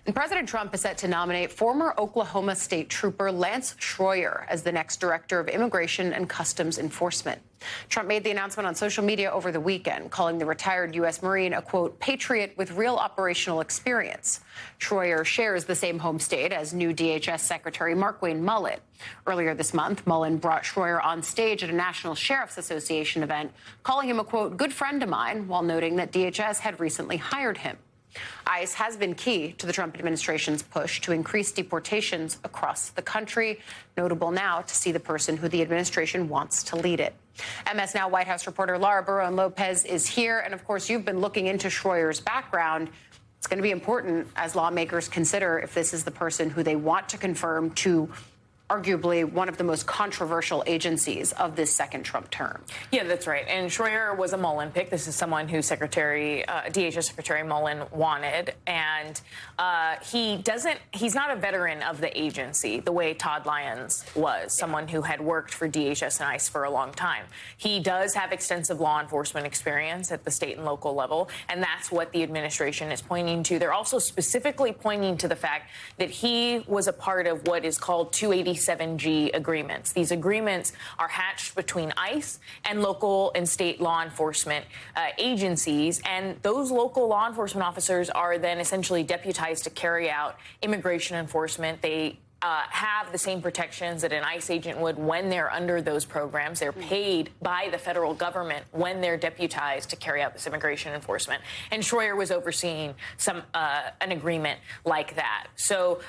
And President Trump is set to nominate former Oklahoma State Trooper Lance Schroyer as the next director of Immigration and Customs Enforcement. Trump made the announcement on social media over the weekend, calling the retired U.S. Marine a, quote, patriot with real operational experience. Schroyer shares the same home state as new DHS Secretary Markwayne Mullin. Earlier this month, Mullin brought Schroyer on stage at a National Sheriff's Association event, calling him a, quote, good friend of mine, while noting that DHS had recently hired him. ICE has been key to the Trump administration's push to increase deportations across the country. Notable now to see the person who the administration wants to lead it. MS Now White House reporter Lara Burro-Lopez is here. And of course, you've been looking into Schroyer's background. It's going to be important as lawmakers consider if this is the person who they want to confirm to arguably one of the most controversial agencies of this second Trump term. Yeah, that's right. And Schroyer was a Mullin pick. This is someone who DHS Secretary Mullin wanted. And he's not a veteran of the agency the way Todd Lyons was, someone who had worked for DHS and ICE for a long time. He does have extensive law enforcement experience at the state and local level, and that's what the administration is pointing to. They're also specifically pointing to the fact that he was a part of what is called 287G agreements. These agreements are hatched between ICE and local and state law enforcement agencies, and those local law enforcement officers are then essentially deputized to carry out immigration enforcement. They have the same protections that an ICE agent would when they're under those programs. They're paid by the federal government when they're deputized to carry out this immigration enforcement. And Schroyer was overseeing an agreement like that. So,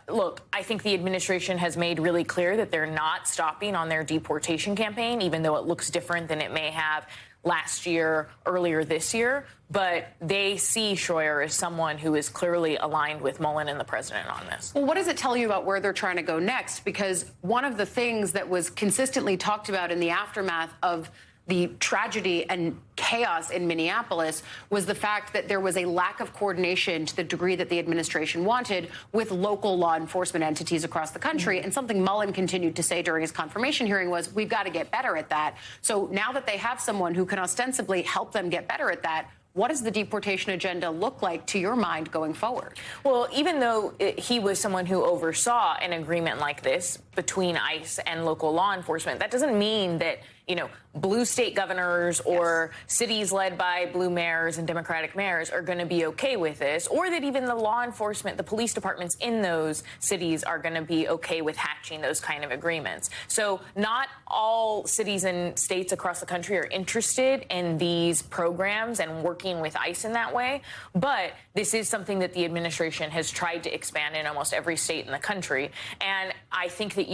look, I think the administration has made really clear that they're not stopping on their deportation campaign, even though it looks different than it may have last year, earlier this year. But they see Schroyer as someone who is clearly aligned with Mullin and the president on this. Well, what does it tell you about where they're trying to go next? Because one of the things that was consistently talked about in the aftermath of the tragedy and chaos in Minneapolis was the fact that there was a lack of coordination to the degree that the administration wanted with local law enforcement entities across the country. And something Mullin continued to say during his confirmation hearing was, we've got to get better at that. So now that they have someone who can ostensibly help them get better at that, what does the deportation agenda look like, to your mind, going forward? Well, even though he was someone who oversaw an agreement like this between ICE and local law enforcement, that doesn't mean that, you know, blue state governors or cities led by blue mayors and Democratic mayors are going to be okay with this, or that even the law enforcement, the police departments in those cities are going to be okay with hatching those kind of agreements. So not all cities and states across the country are interested in these programs and working with ICE in that way. But this is something that the administration has tried to expand in almost every state in the country. And I think that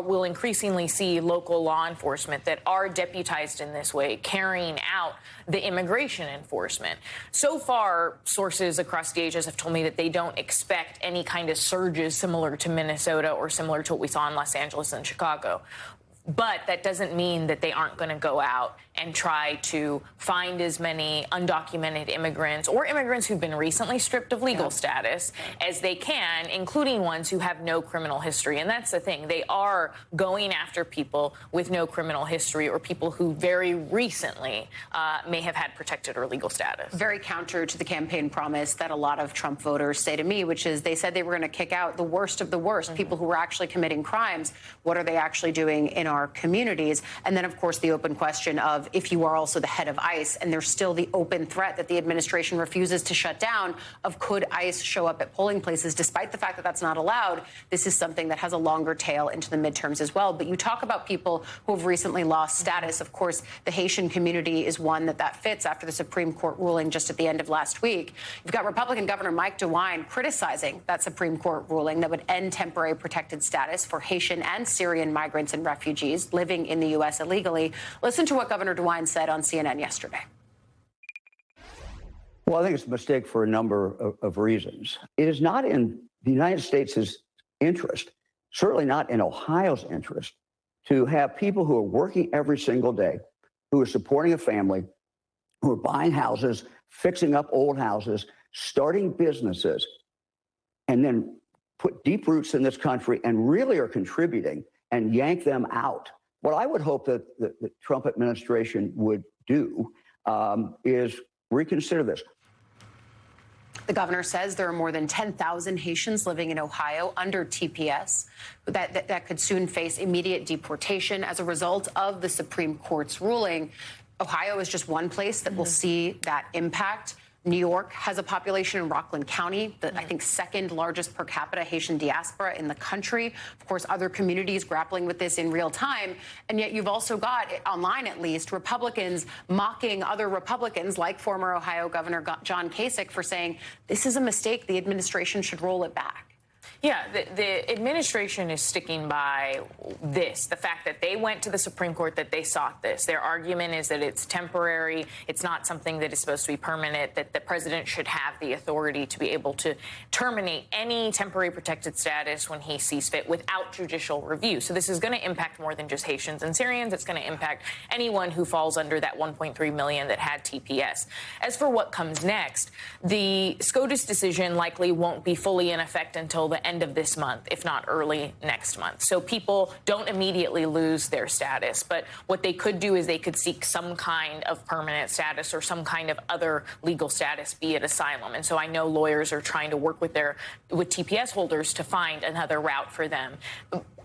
will increasingly see local law enforcement that are deputized in this way carrying out the immigration enforcement. So far, sources across DHS have told me that they don't expect any kind of surges similar to Minnesota or similar to what we saw in Los Angeles and Chicago. But that doesn't mean that they aren't going to go out and try to find as many undocumented immigrants or immigrants who've been recently stripped of legal status as they can, including ones who have no criminal history. And that's the thing. They are going after people with no criminal history or people who very recently may have had protected or legal status. Very counter to the campaign promise that a lot of Trump voters say to me, which is they said they were going to kick out the worst of the worst, people who were actually committing crimes. What are they actually doing in our communities? And then, of course, the open question of if you are also the head of ICE and there's still the open threat that the administration refuses to shut down of could ICE show up at polling places, despite the fact that that's not allowed. This is something that has a longer tail into the midterms as well. But you talk about people who have recently lost status. Of course, the Haitian community is one that fits after the Supreme Court ruling just at the end of last week. You've got Republican Governor Mike DeWine criticizing that Supreme Court ruling that would end temporary protected status for Haitian and Syrian migrants and refugees living in the U.S. illegally. Listen to what Governor DeWine said on CNN yesterday. Well, I think it's a mistake for a number of reasons. It is not in the United States' interest, certainly not in Ohio's interest, to have people who are working every single day, who are supporting a family, who are buying houses, fixing up old houses, starting businesses, and then put deep roots in this country and really are contributing and yank them out. What I would hope that the Trump administration would do is reconsider this. The governor says there are more than 10,000 Haitians living in Ohio under TPS that could soon face immediate deportation as a result of the Supreme Court's ruling. Ohio is just one place that will see that impact. New York has a population in Rockland County, the, I think, second largest per capita Haitian diaspora in the country. Of course, other communities grappling with this in real time. And yet you've also got, online at least, Republicans mocking other Republicans, like former Ohio Governor John Kasich, for saying this is a mistake. The administration should roll it back. Yeah, the administration is sticking by this, the fact that they went to the Supreme Court, that they sought this. Their argument is that it's temporary, it's not something that is supposed to be permanent, that the president should have the authority to be able to terminate any temporary protected status when he sees fit without judicial review. So this is going to impact more than just Haitians and Syrians. It's going to impact anyone who falls under that 1.3 million that had TPS. As for what comes next, the SCOTUS decision likely won't be fully in effect until the end of this month, if not early next month. So people don't immediately lose their status. But what they could do is they could seek some kind of permanent status or some kind of other legal status, be it asylum. And so I know lawyers are trying to work with TPS holders to find another route for them.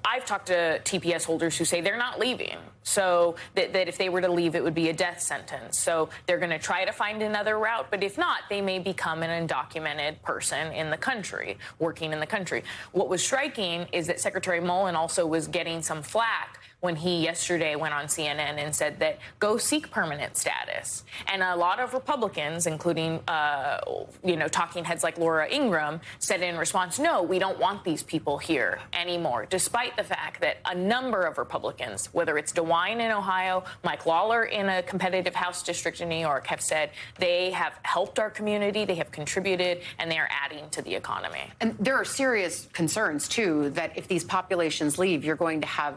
I've talked to TPS holders who say they're not leaving, so that if they were to leave, it would be a death sentence. So they're going to try to find another route, but if not, they may become an undocumented person in the country, working in the country. What was striking is that Secretary Mullen also was getting some flack when he yesterday went on CNN and said that go seek permanent status. And a lot of Republicans, including, talking heads like Laura Ingraham, said in response, no, we don't want these people here anymore, despite the fact that a number of Republicans, whether it's DeWine in Ohio, Mike Lawler in a competitive House district in New York, have said they have helped our community, they have contributed, and they are adding to the economy. And there are serious concerns, too, that if these populations leave, you're going to have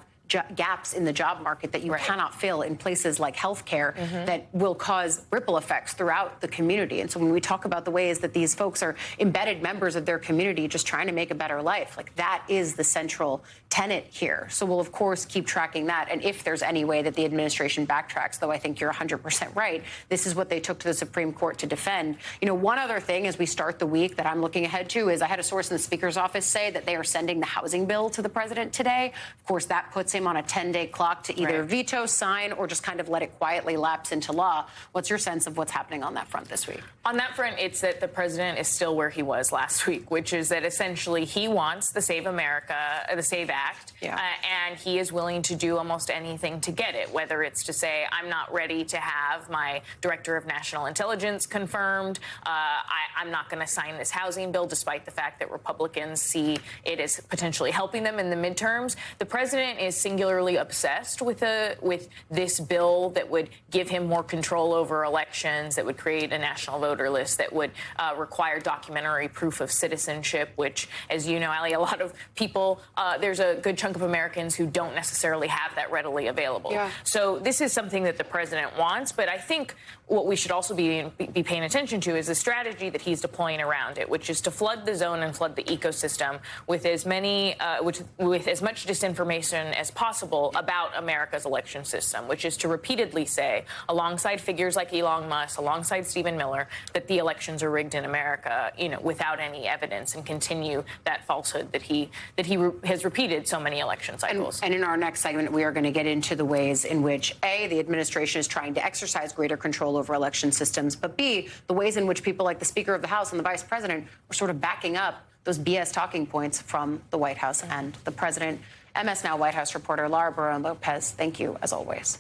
gaps in the job market that you cannot fill in places like healthcare that will cause ripple effects throughout the community. And so when we talk about the ways that these folks are embedded members of their community just trying to make a better life, like that is the central tenet here. So we'll, of course, keep tracking that. And if there's any way that the administration backtracks, though I think you're 100% right, this is what they took to the Supreme Court to defend. You know, one other thing as we start the week that I'm looking ahead to is I had a source in the Speaker's office say that they are sending the housing bill to the president today. Of course, that puts him on a 10-day clock to either veto, sign, or just kind of let it quietly lapse into law. What's your sense of what's happening on that front this week? On that front, it's that the president is still where he was last week, which is that essentially he wants the Save Act, and he is willing to do almost anything to get it, whether it's to say, I'm not ready to have my director of national intelligence confirmed, I'm not going to sign this housing bill, despite the fact that Republicans see it as potentially helping them in the midterms. The president is singularly obsessed with this bill that would give him more control over elections, that would create a national voter list, that would require documentary proof of citizenship, which, as you know, Ali, a lot of people, there's a good chunk of Americans who don't necessarily have that readily available. So this is something that the president wants, but I think what we should also be paying attention to is the strategy that he's deploying around it, which is to flood the zone and flood the ecosystem with as much disinformation as possible about America's election system, which is to repeatedly say, alongside figures like Elon Musk, alongside Stephen Miller, that the elections are rigged in America, without any evidence, and continue that falsehood that he has repeated so many election cycles. And in our next segment, we are going to get into the ways in which, A, the administration is trying to exercise greater control over election systems, but B, the ways in which people like the Speaker of the House and the Vice President are sort of backing up those BS talking points from the White House and the president. MS Now White House reporter Laura Barón Lopez, thank you, as always.